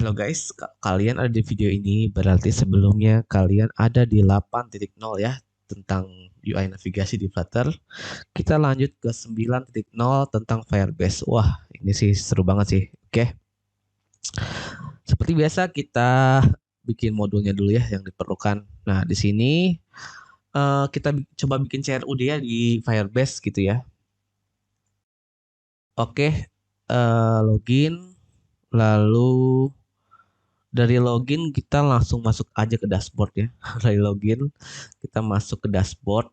Halo guys, kalian ada di video ini berarti sebelumnya kalian ada di 8.0 ya tentang UI navigasi di Flutter. Kita lanjut ke 9.0 tentang Firebase. Wah, ini sih seru banget sih. Oke. Seperti biasa kita bikin modulnya dulu ya yang diperlukan. Nah, di sini kita coba bikin CRUD ya di Firebase gitu ya. Oke, login lalu dari login kita langsung masuk aja ke dashboard ya. Dari login kita masuk ke dashboard.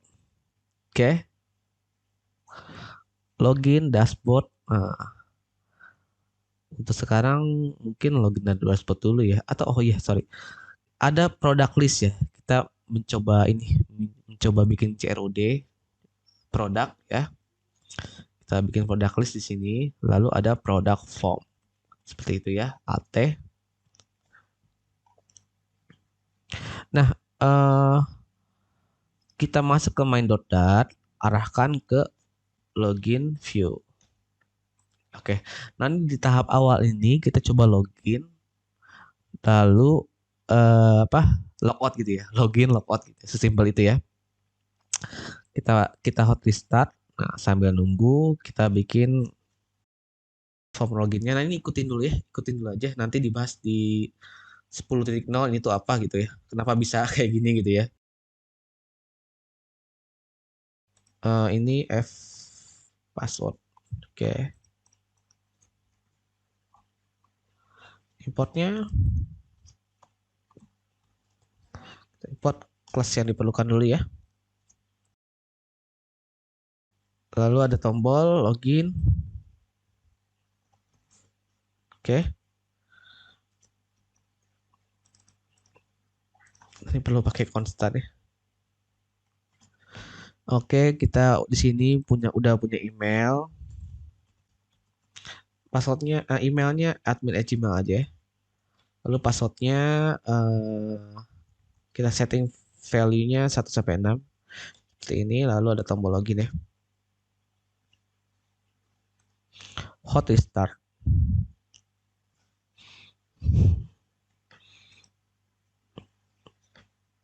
Oke, login dashboard. Nah, untuk sekarang mungkin login dan dashboard dulu ya. Atau oh iya sorry, ada product list ya. Kita mencoba ini, mencoba bikin CRUD produk ya. Kita bikin product list di sini. Lalu ada product form seperti itu ya. AT. Nah, kita masuk ke main.dat, arahkan ke login view. Oke, nanti di tahap awal ini kita coba login, lalu apa logout gitu ya, login logout gitu, sesimpel itu ya. Kita hot restart. Nah, sambil nunggu kita bikin form loginnya. Nah ini ikutin dulu ya, ikutin dulu aja. Nanti dibahas di 10.0 ini tuh apa gitu ya. Kenapa bisa kayak gini gitu ya. Ini F password. Oke, importnya import kelas yang diperlukan dulu ya. Lalu ada tombol login. Oke. Ini perlu pakai konstan ya. Oke, kita di sini udah punya email. Passwordnya, emailnya admin@gmail aja ya. Lalu passwordnya kita setting value-nya 1 sampai 6. Seperti ini, lalu ada tombol login ya. Hot restart.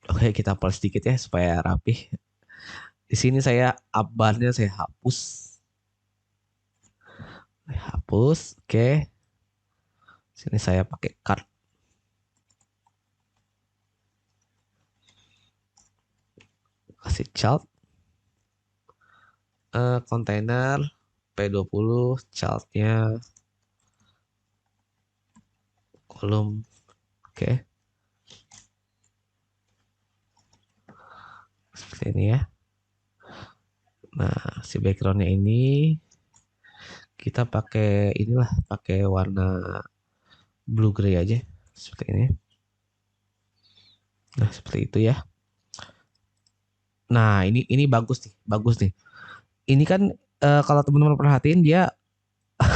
Oke, kita hapus sedikit ya supaya rapi. Di sini saya up-bar-nya saya hapus. Hapus, oke. Sini saya pakai card. Kasih child. Kontainer P20 childnya kolom. Oke. Seperti ini ya. Nah, si backgroundnya ini kita pakai inilah, pakai warna blue gray aja seperti ini. Nah, seperti itu ya. Nah, ini bagus nih, bagus nih. Ini kan kalau teman-teman perhatiin dia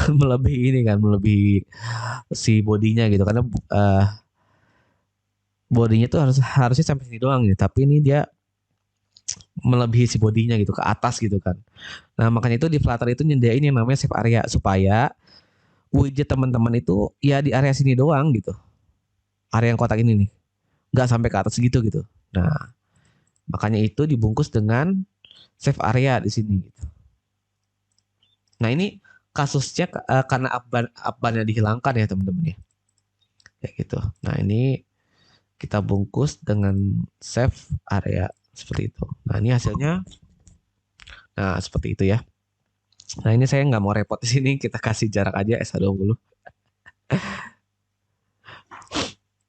melebihi ini kan, melebihi si bodinya gitu karena bodinya tuh harusnya sampai sini doang gitu, tapi ini dia melebihi si bodinya gitu ke atas gitu kan. Nah, makanya itu di Flutter itu nyediain yang namanya save area supaya widget teman-teman itu ya di area sini doang gitu. Area yang kotak ini nih. Nggak sampai ke atas gitu. Nah, makanya itu dibungkus dengan save area di sini gitu. Nah, ini kasusnya karena upban-nya dihilangkan ya teman-teman ya. Kayak gitu. Nah, ini kita bungkus dengan save area seperti itu. Nah, ini hasilnya. Nah, seperti itu ya. Nah, ini saya nggak mau repot di sini. Kita kasih jarak aja S20.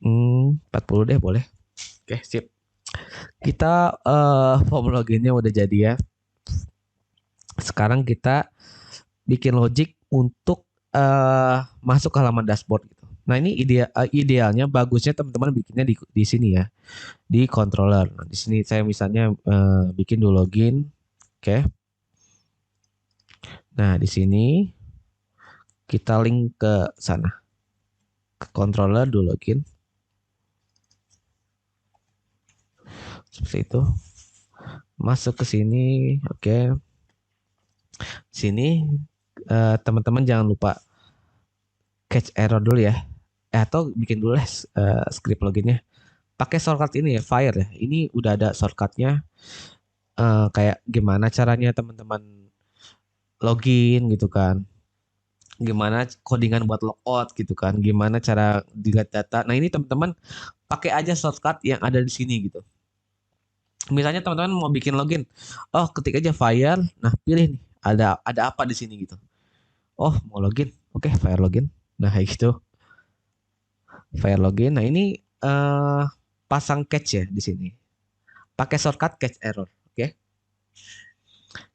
40 deh boleh. Oke, sip. Kita form loginnya udah jadi ya. Sekarang kita bikin logic untuk masuk ke halaman dashboard gitu. Nah, ini idealnya bagusnya teman-teman bikinnya di sini ya, di controller. Nah, di sini saya misalnya bikin dulu login. Oke. Nah, di sini kita link ke sana. Ke controller dulu login. Seperti itu. Masuk ke sini. Oke. Sini teman-teman jangan lupa catch error dulu ya. atau bikin dulu script loginnya. Pakai shortcut ini ya, Fire ya. Ini udah ada shortcutnya. Kayak gimana caranya teman-teman login gitu kan. Gimana codingan buat logout gitu kan. Gimana cara dilihat data. Nah ini teman-teman pakai aja shortcut yang ada di sini gitu. Misalnya teman-teman mau bikin login, oh ketik aja Fire, nah pilih nih ada apa di sini gitu. Oh mau login, oke Fire login. Nah kayak gitu, Fire login. Nah ini pasang catch ya di sini. Pakai shortcut catch error, oke?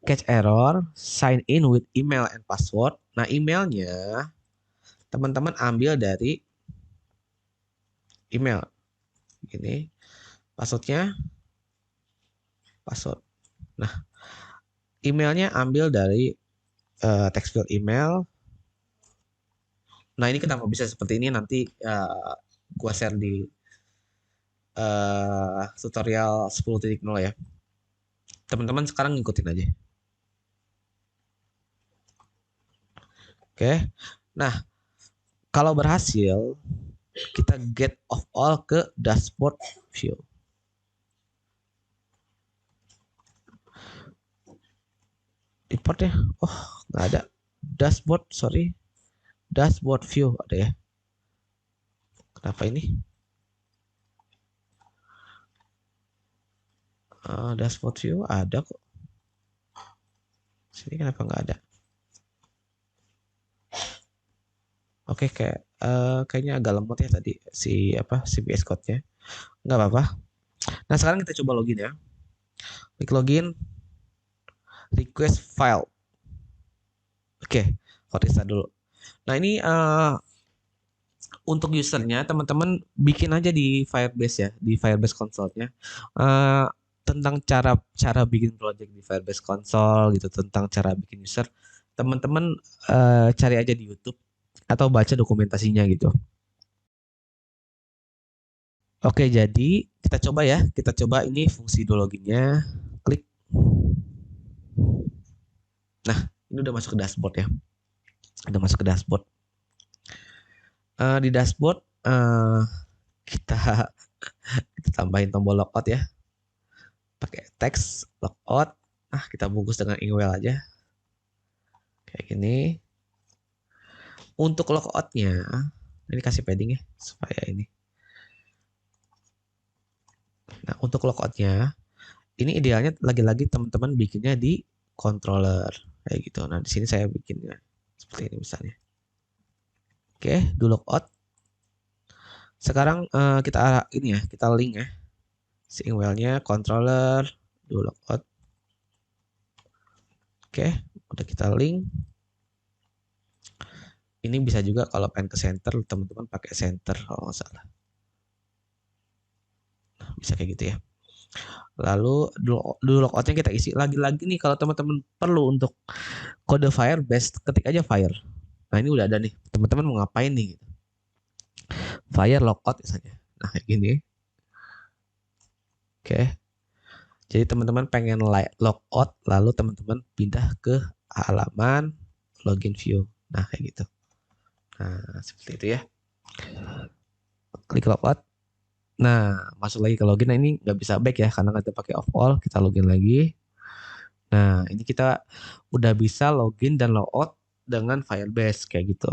Catch error, sign in with email and password. Nah emailnya teman-teman ambil dari email, gini. Passwordnya, password. Nah emailnya ambil dari text field email. Nah ini kenapa bisa seperti ini nanti gua share di tutorial 10.0 ya. Teman-teman sekarang ngikutin aja. Oke. Nah, kalau berhasil kita get of all ke dashboard view. Import ya. Oh, nggak ada. Dashboard, sorry. Dashboard view ada ya. Kenapa ini? Dashboard view ada kok. Sini kenapa nggak ada? Oke, kayaknya agak lemot ya tadi si CPS code-nya. Nggak apa-apa. Nah, sekarang kita coba login ya. Klik login. Request file. Oke, Fortista dulu. Nah, ini untuk usernya teman-teman bikin aja di Firebase ya, di Firebase Console-nya. Tentang cara bikin project di Firebase Console gitu, tentang cara bikin user. Teman-teman cari aja di YouTube atau baca dokumentasinya gitu. Oke, jadi kita coba ya. Kita coba ini fungsi do loginnya. Klik. Nah, ini udah masuk ke dashboard ya. Udah masuk ke dashboard. Di dashboard kita tambahin tombol logout ya. Pakai teks logout. Nah, kita bungkus dengan inkwell aja. Kayak gini. Untuk logoutnya, ini kasih padding ya supaya ini. Nah, untuk logoutnya, ini idealnya lagi-lagi teman-teman bikinnya di controller kayak gitu. Nah, di sini saya bikinnya seperti ini misalnya. Oke, do logout. Sekarang kita ini ya, kita link ya. Si inkwell-nya controller do logout. Oke, udah kita link. Ini bisa juga kalau pengen ke center, teman-teman pakai center kalau nggak salah. Nah, bisa kayak gitu ya. Lalu do logoutnya kita isi lagi-lagi nih kalau teman-teman perlu untuk kode Firebase, ketik aja Fire. Nah ini udah ada nih, teman-teman mau ngapain nih? Gitu. Fire logout misalnya. Nah kayak gini. Oke. Jadi teman-teman pengen logout, lalu teman-teman pindah ke halaman login view. Nah kayak gitu. Nah seperti itu ya. Klik logout. Nah masuk lagi ke login. Nah ini nggak bisa back ya karena kita pakai off all. Kita login lagi. Nah ini kita udah bisa login dan logout dengan Firebase kayak gitu.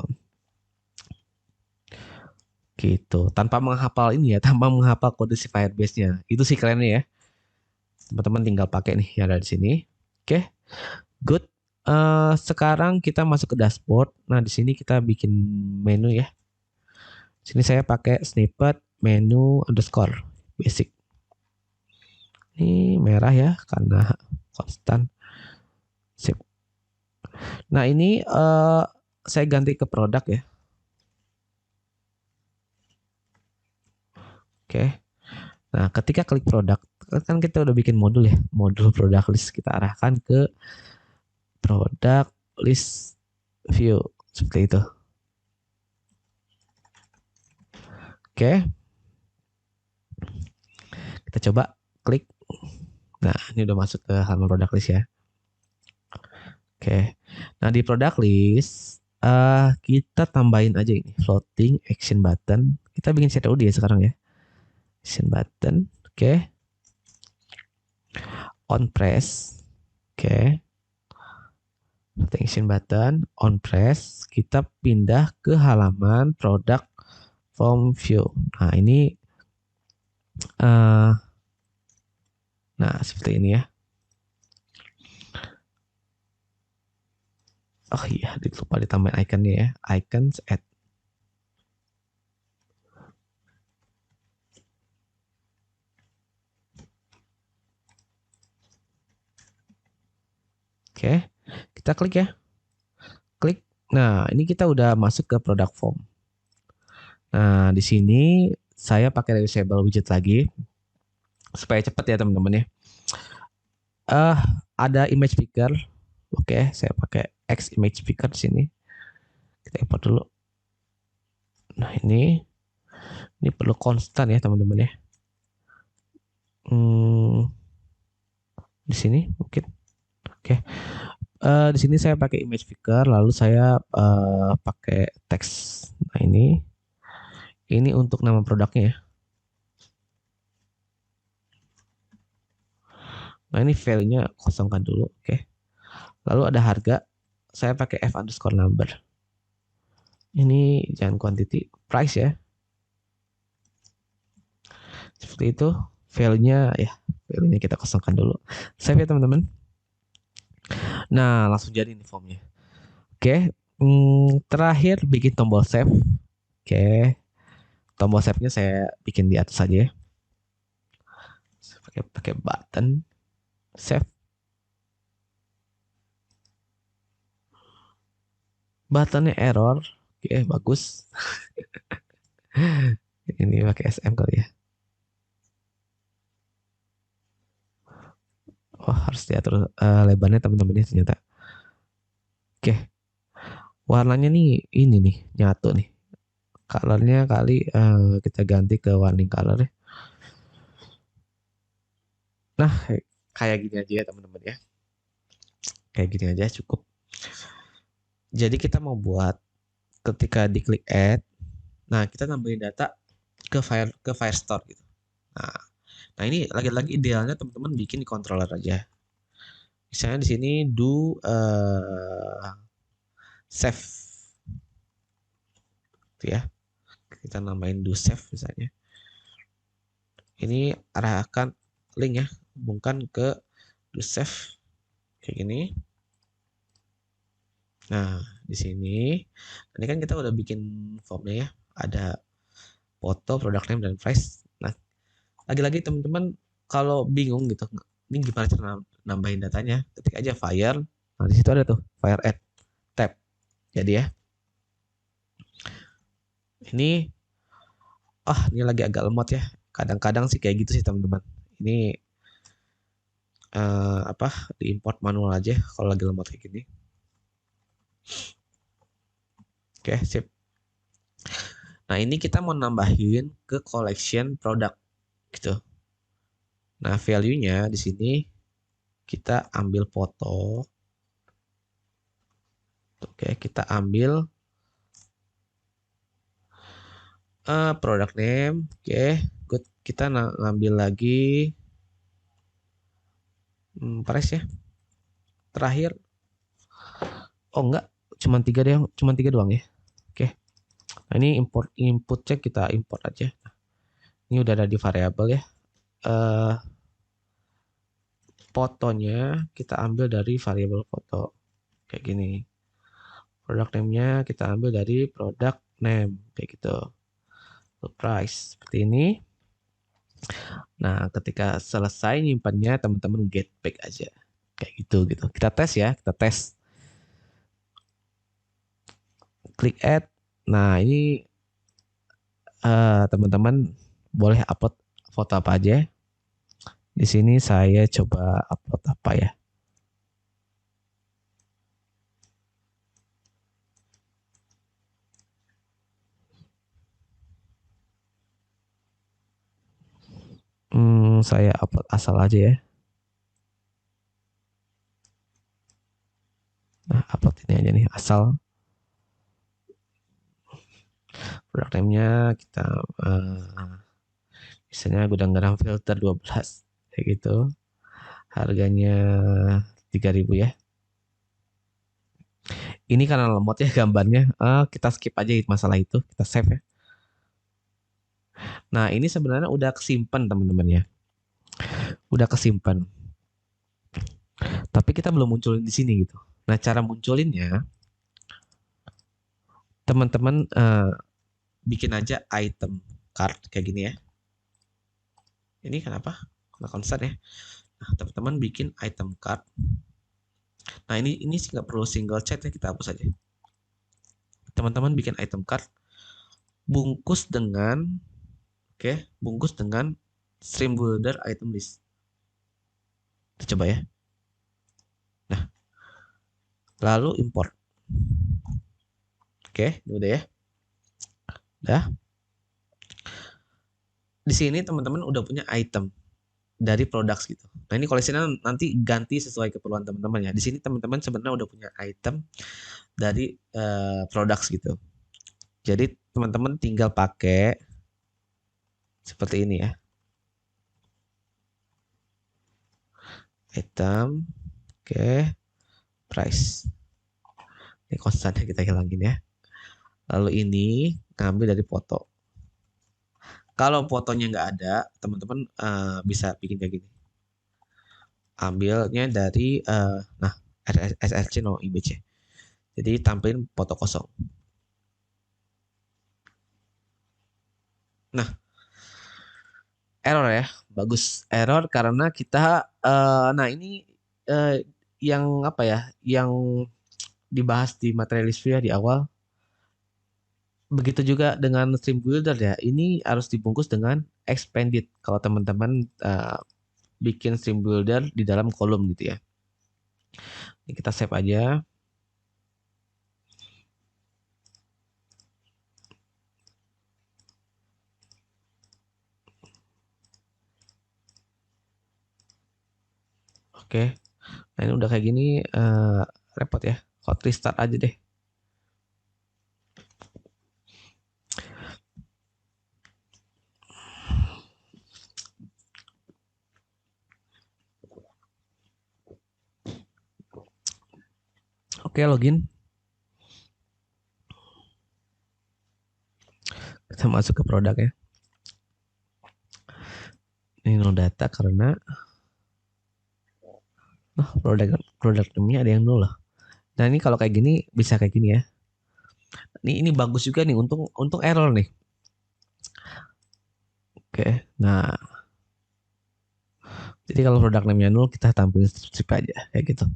Gitu. Tanpa menghafal ini ya, tanpa menghafal kode si Firebase-nya. Itu sih kerennya ya. Teman-teman tinggal pakai nih yang ada di sini. Oke. Good. Sekarang kita masuk ke dashboard. Nah, di sini kita bikin menu ya. Sini saya pakai snippet menu underscore basic. Ini merah ya karena konstan. Sip. Nah, ini saya ganti ke produk ya. Oke. Nah, ketika klik produk, kan kita udah bikin modul ya. Modul product list kita arahkan ke product list view seperti itu. Oke. Kita coba klik. Nah, ini udah masuk ke halaman product list ya. Oke. Nah, di product list Kita tambahin aja ini floating action button. Kita bikin CTOD ya sekarang ya. Action button, oke. On press, oke. Floating action button, on press. Kita pindah ke halaman product from view. Nah ini, nah seperti ini ya. Oh iya, lupa ditambahin iconnya ya. Icons add. Oke, kita klik ya. Klik. Nah, ini kita udah masuk ke product form. Nah, di sini saya pakai reusable widget lagi supaya cepat ya teman-teman ya. Ada image picker. Oke, saya pakai X image picker di sini. Kita import dulu. Nah, ini perlu konstan ya teman-teman ya. Di sini mungkin. Oke. Di sini saya pakai image picker, lalu saya pakai teks. Nah, ini untuk nama produknya ya. Nah, ini value-nya kosongkan dulu, oke. Lalu ada harga, saya pakai f underscore number. Ini jangan quantity, price ya. Seperti itu, value-nya kita kosongkan dulu. Save ya teman-teman. Nah, langsung jadi nih formnya. Oke, terakhir bikin tombol save. Oke, tombol save-nya saya bikin di atas saja ya. Pakai button save. Buttonnya error. Oke, bagus. Ini pakai SM kali ya. Oh, harus diatur lebarnya teman-teman ya ternyata. Oke. Warnanya nih ini nih nyatu nih. Colornya kali kita ganti ke warning color ya. Nah, kayak gini aja ya teman-teman ya. Kayak gini aja cukup. Jadi kita mau buat ketika diklik add, nah kita nambahin data ke Firestore gitu. Nah ini lagi-lagi idealnya teman-teman bikin di controller aja. Misalnya di sini do save, gitu ya. Kita nambahin do save misalnya. Ini arahkan link ya, hubungkan ke do save kayak gini. Nah di sini, ini kan kita udah bikin formnya ya, ada foto, product name dan price. Nah lagi-lagi teman-teman kalau bingung gitu, ini gimana cara nambahin datanya? Ketik aja fire. Nah di situ ada tuh fire add tab. Jadi ya, ini ini lagi agak lemot ya. Kadang-kadang sih kayak gitu sih teman-teman. Ini diimport manual aja kalau lagi lemot kayak gini. Oke, sip. Nah, ini kita mau nambahin ke collection produk gitu. Nah, value-nya di sini kita ambil foto. Oke, kita ambil product name. Oke, good. Kita ngambil lagi price ya. Terakhir. Oh enggak, cuma tiga doang ya. Oke. Nah, ini input check kita import aja. Ini udah ada di variabel ya. Fotonya kita ambil dari variabel foto kayak gini. Product name-nya kita ambil dari product name kayak gitu. Price seperti ini. Nah, ketika selesai nyimpannya teman-teman get back aja. Kayak gitu gitu. Kita tes ya, kita tes. Klik add. Nah, ini teman-teman boleh upload foto apa aja. Di sini saya coba upload apa ya? Saya upload asal aja ya. Nah, upload ini aja nih, asal. Produk name-nya kita misalnya gudang garam filter 12 kayak gitu. Harganya 3.000 ya. Ini karena lemot ya gambarnya. Kita skip aja masalah itu, kita save ya. Nah, ini sebenarnya udah kesimpan teman-teman ya. Udah kesimpan. Tapi kita belum munculin di sini gitu. Nah, cara munculinnya teman-teman bikin aja item card kayak gini ya. Ini kenapa? Karena konstan ya. Nah, teman-teman bikin item card. Nah, ini sih nggak perlu single chat ya, kita hapus aja. Teman-teman bikin item card, bungkus dengan bungkus dengan stream builder item list. Kita coba ya. Nah, lalu import. Oke, ini udah ya. Udah. Di sini teman-teman udah punya item dari products gitu. Nah, ini koleksinya nanti ganti sesuai keperluan teman-teman ya. Di sini teman-teman sebenarnya udah punya item dari products gitu. Jadi teman-teman tinggal pakai seperti ini ya. Item, price. Ini konstannya kita hilangin ya. Lalu ini ngambil dari foto. Kalau fotonya nggak ada, teman-teman bisa bikin kayak gini. Ambilnya dari nah SRC no image. Jadi tampilin foto kosong. Nah, error ya, bagus error karena kita nah ini yang apa ya, yang dibahas di materi list view ya di awal. Begitu juga dengan stream builder ya, ini harus dibungkus dengan expanded kalau teman-teman bikin stream builder di dalam kolom gitu ya. Ini kita save aja. Oke, nah ini udah kayak gini repot ya. Hot restart aja deh. Oke, login. Kita masuk ke produk ya. Ini no data karena produk namanya ada yang nol loh. Nah, ini kalau kayak gini bisa kayak gini ya. Ini bagus juga nih, untung error nih. Oke, nah jadi kalau produk namanya nol kita tampilin strip aja kayak gitu.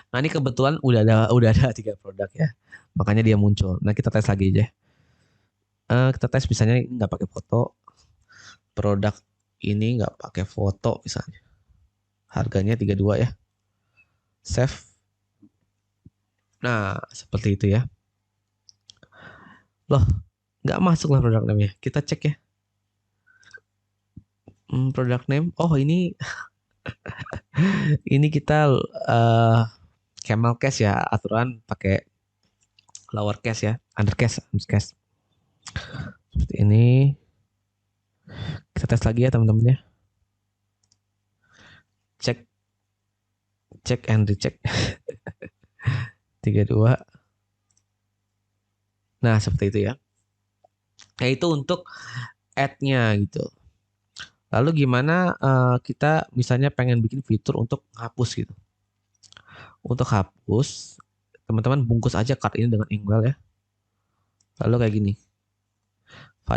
Nah, ini kebetulan udah ada 3 produk ya, makanya dia muncul. Nah, kita tes lagi aja. Kita tes misalnya nggak pakai foto, produk ini nggak pakai foto misalnya. Harganya 32 ya. Save. Nah, seperti itu ya. Loh, nggak masuk lah produk namanya. Kita cek ya. Produk name. Oh, ini ini kita camel case ya, aturan pakai lower case ya, undercase. Seperti ini. Kita tes lagi ya teman-teman ya. Cek and recheck. 32. Nah, seperti itu ya. Nah, itu untuk add-nya gitu. Lalu gimana kita misalnya pengen bikin fitur untuk hapus gitu. Untuk hapus, teman-teman bungkus aja card ini dengan inkwell ya. Lalu kayak gini.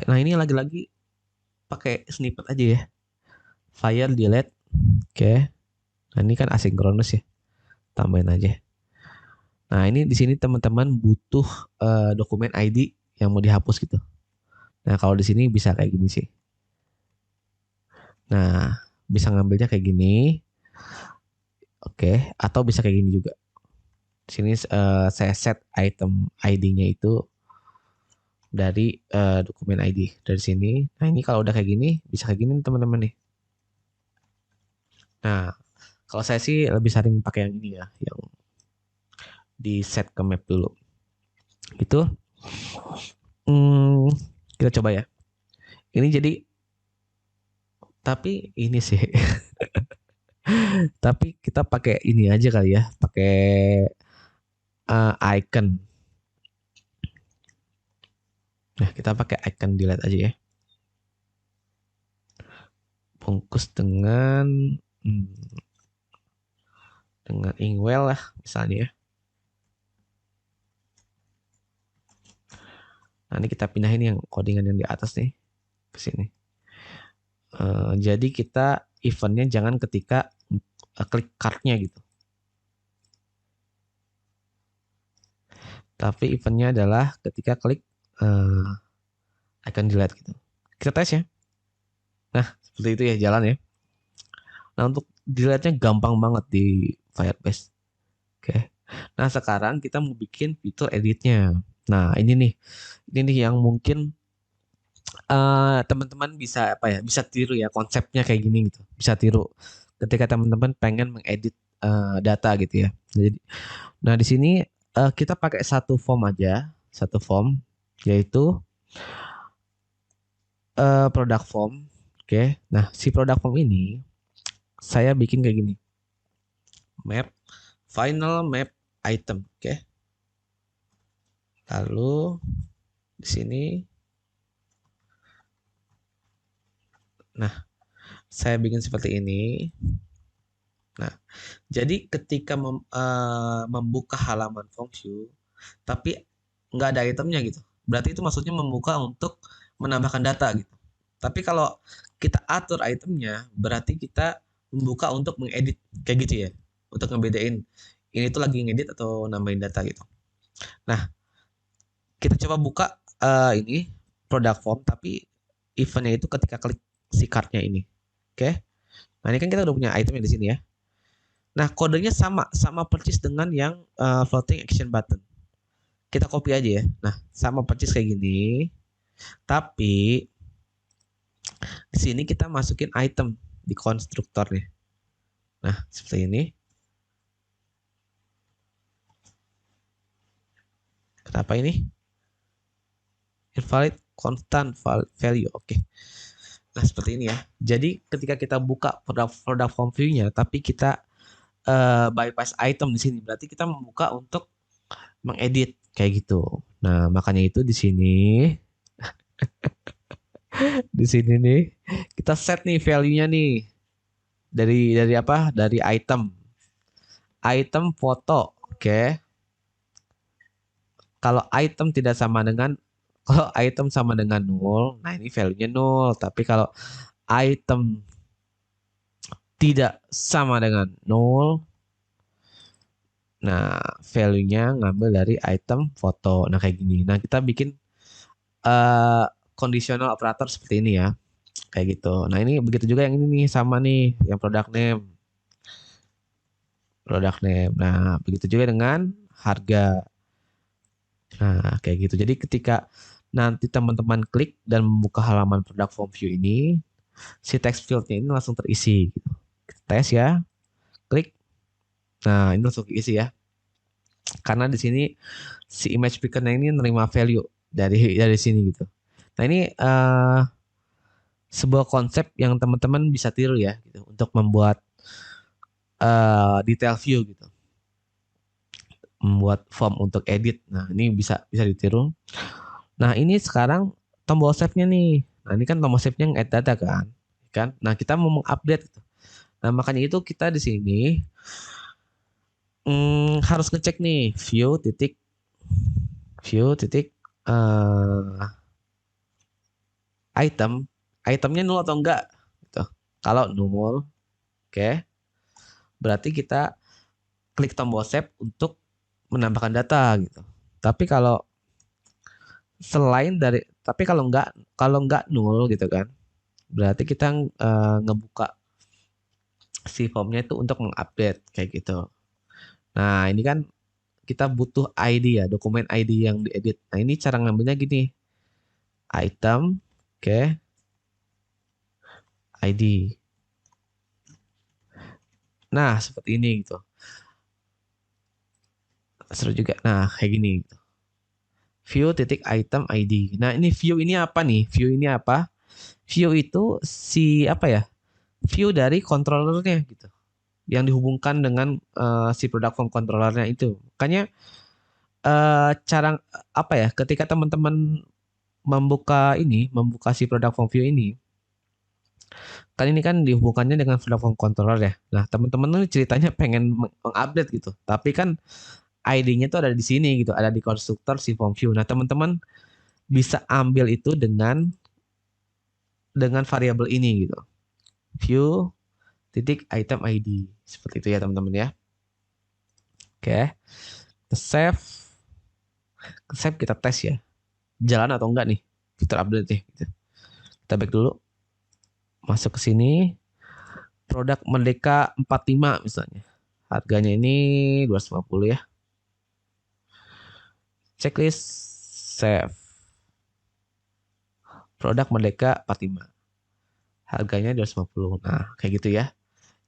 Nah, ini lagi-lagi pakai snippet aja ya. File delete. Oke. Nah, ini kan asinkronus ya. Tambahin aja. Nah, ini di sini teman-teman butuh dokumen ID yang mau dihapus gitu. Nah, kalau di sini bisa kayak gini sih. Nah, bisa ngambilnya kayak gini. Oke, atau bisa kayak gini juga. Di sini saya set item ID-nya itu dari dokumen ID dari sini. Nah, ini kalau udah kayak gini, bisa kayak gini teman-teman nih. Nah, kalau saya sih lebih sering pakai yang ini ya, yang di set ke map dulu. Gitu. Hmm, kita coba ya. Ini jadi, tapi ini sih, tapi kita pakai ini aja kali ya, pakai icon. Nah, kita pakai icon delete aja ya. Bungkus dengan Inkwell lah misalnya ya. Nah, ini kita pindahin yang codingan yang di atas nih ke sini. Jadi kita eventnya jangan ketika klik cardnya gitu. Tapi eventnya adalah ketika klik icon delete gitu. Kita tes ya. Nah, seperti itu ya jalan ya. Nah, untuk delete-nya gampang banget di Firebase. Oke. Nah, sekarang kita mau bikin fitur editnya. Nah, ini nih yang mungkin teman-teman bisa apa ya? Bisa tiru ya konsepnya kayak gini gitu. Bisa tiru ketika teman-teman pengen mengedit data gitu ya. Jadi, nah di sini kita pakai satu form aja, satu form yaitu product form. Oke. Nah, si product form ini saya bikin kayak gini. Map final map item, oke. Lalu di sini, nah saya bikin seperti ini. Nah, jadi ketika membuka halaman form view, tapi nggak ada itemnya gitu, berarti itu maksudnya membuka untuk menambahkan data gitu. Tapi kalau kita atur itemnya, berarti kita membuka untuk mengedit kayak gitu ya, untuk ngebedain ini tuh lagi ngedit atau nambahin data gitu. Nah, kita coba buka ini product form, tapi eventnya itu ketika klik si cardnya ini. Oke. Nah, ini kan kita udah punya itemnya di sini ya. Nah, kodenya sama, sama persis dengan yang floating action button. Kita copy aja ya. Nah, sama persis kayak gini. Tapi di sini kita masukin item di konstruktornya. Nah, seperti ini. Kenapa ini? Invalid constant value. Oke. Nah, seperti ini ya. Jadi ketika kita buka produk form view-nya, tapi kita bypass item di sini, berarti kita membuka untuk mengedit kayak gitu. Nah, makanya itu di sini nih kita set nih value-nya nih dari apa? Dari item foto. Oke. Kalau item tidak sama dengan kalau item sama dengan nol, nah ini value-nya nol. Tapi kalau item tidak sama dengan nol, nah value-nya ngambil dari item foto. Nah kayak gini. Nah kita bikin eh conditional operator seperti ini ya. Kayak gitu. Nah ini begitu juga yang ini nih sama nih yang product name. Product name. Nah begitu juga dengan harga. Nah kayak gitu. Jadi ketika nanti teman-teman klik dan membuka halaman product form view ini, si text field-nya ini langsung terisi. Gitu. Tes ya, klik. Nah ini langsung keisi ya. Karena di sini si image picker-nya ini nerima value dari sini gitu. Nah ini sebuah konsep yang teman-teman bisa tiru ya gitu untuk membuat detail view gitu, membuat form untuk edit. Nah ini bisa bisa ditiru. Nah ini sekarang tombol save-nya nih. Nah ini kan tombol save-nya yang add data kan. Nah kita mau mengupdate gitu. Nah makanya itu kita di sini harus ngecek nih view titik eh, item itemnya nol atau enggak gitu. Kalau nol, oke, berarti kita klik tombol save untuk menambahkan data gitu. Tapi kalau selain dari tapi kalau enggak nol gitu kan, berarti kita ngebuka si formnya itu untuk mengupdate kayak gitu. Nah ini kan kita butuh ID ya, dokumen ID yang diedit. Nah ini cara ngambilnya gini, item, oke, ID. Nah seperti ini gitu. Seru juga. Nah kayak gini gitu. View titik item ID. Nah, ini view ini apa nih? View ini apa? View itu si apa ya? View dari controllernya gitu. Yang dihubungkan dengan si product form controllernya itu. Makanya cara apa ya? Ketika teman-teman membuka si product form view ini, kan ini kan dihubungkannya dengan product form controller ya. Nah, teman-teman tuh ceritanya pengen mengupdate gitu. Tapi kan ID-nya tuh ada di sini gitu, ada di konstruktor si form view. Nah, teman-teman bisa ambil itu dengan variabel ini gitu. View titik item ID. Seperti itu ya teman-teman ya. Oke. Kita save. Save kita tes ya. Jalan atau enggak nih. Fitur update nih. Gitu. Kita back dulu. Masuk ke sini. Produk Merdeka 45 misalnya. Harganya ini 250 ya. Checklist save. Produk Merdeka 45. Harganya 250. Nah, kayak gitu ya.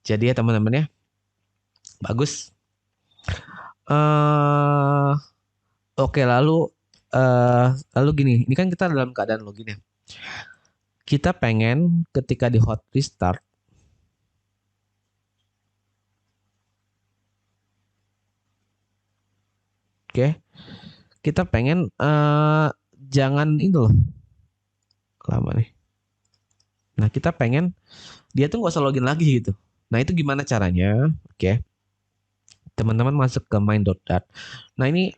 Jadi ya teman-teman ya. Bagus. Oke, lalu gini, ini kan kita dalam keadaan login ya. Kita pengen ketika di hot restart, oke, kita pengen jangan ini loh, lama nih. Nah, kita pengen dia tuh nggak usah login lagi gitu. Nah, itu gimana caranya? Oke, teman-teman masuk ke main.dat. Nah, ini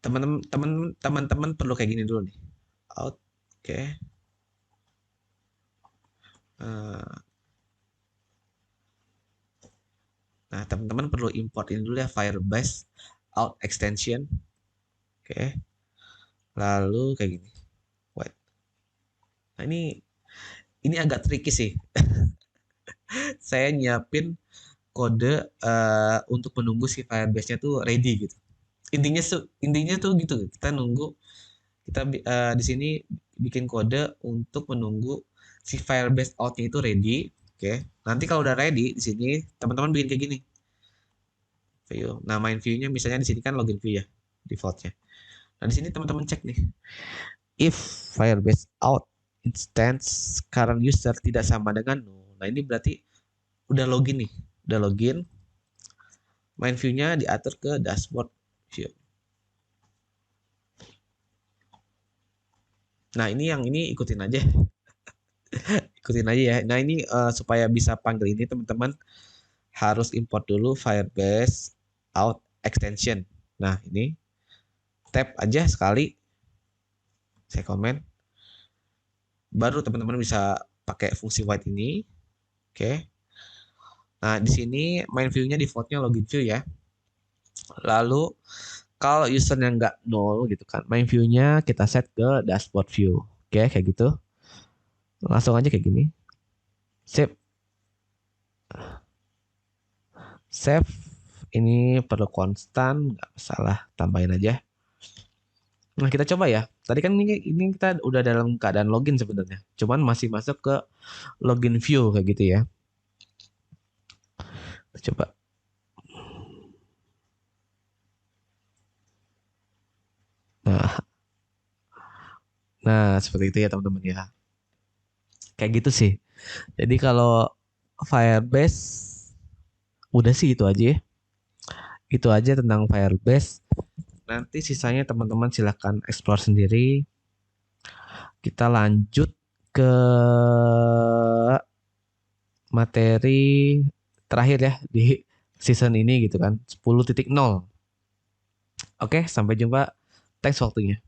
teman-teman perlu kayak gini dulu nih. Out, oke. Nah, teman-teman perlu import ini dulu ya, Firebase out extension. Oke. Lalu kayak gini. Wait. Nah, ini agak tricky sih. Saya nyiapin kode untuk menunggu si Firebase-nya tuh ready gitu. Intinya tuh gitu. Kita nunggu di sini bikin kode untuk menunggu si Firebase out-nya itu ready. Oke. Nanti kalau udah ready di sini teman-teman bikin kayak gini. View. Nah, main view-nya misalnya di sini kan login view ya defaultnya. Nah, di sini teman-teman cek nih. If Firebase out instance current user tidak sama dengan null. Nah, ini berarti udah login nih. Udah login. Main view-nya diatur ke dashboard view. Nah, ini ikutin aja. Ikutin aja ya. Nah, ini supaya bisa panggil ini teman-teman harus import dulu Firebase out extension. Nah, ini tap aja sekali. Saya komen. Baru teman-teman bisa pakai fungsi white ini. Oke. Nah, di sini main view-nya defaultnya login view ya. Lalu kalau usernya nggak nol gitu kan, main view-nya kita set ke dashboard view. Oke, kayak gitu. Langsung aja kayak gini. Save. Save. Ini perlu konstan, nggak masalah, tambahin aja. Nah, kita coba ya. Tadi kan ini kita udah dalam keadaan login sebenarnya. Cuman masih masuk ke login view kayak gitu ya. Kita coba. Nah, nah seperti itu ya teman-teman ya. Kayak gitu sih. Jadi kalau Firebase udah sih itu aja ya. Itu aja tentang Firebase. Nanti sisanya teman-teman silahkan explore sendiri. Kita lanjut ke materi terakhir ya di season ini gitu kan. 10.0. Oke, sampai jumpa. Thanks waktunya.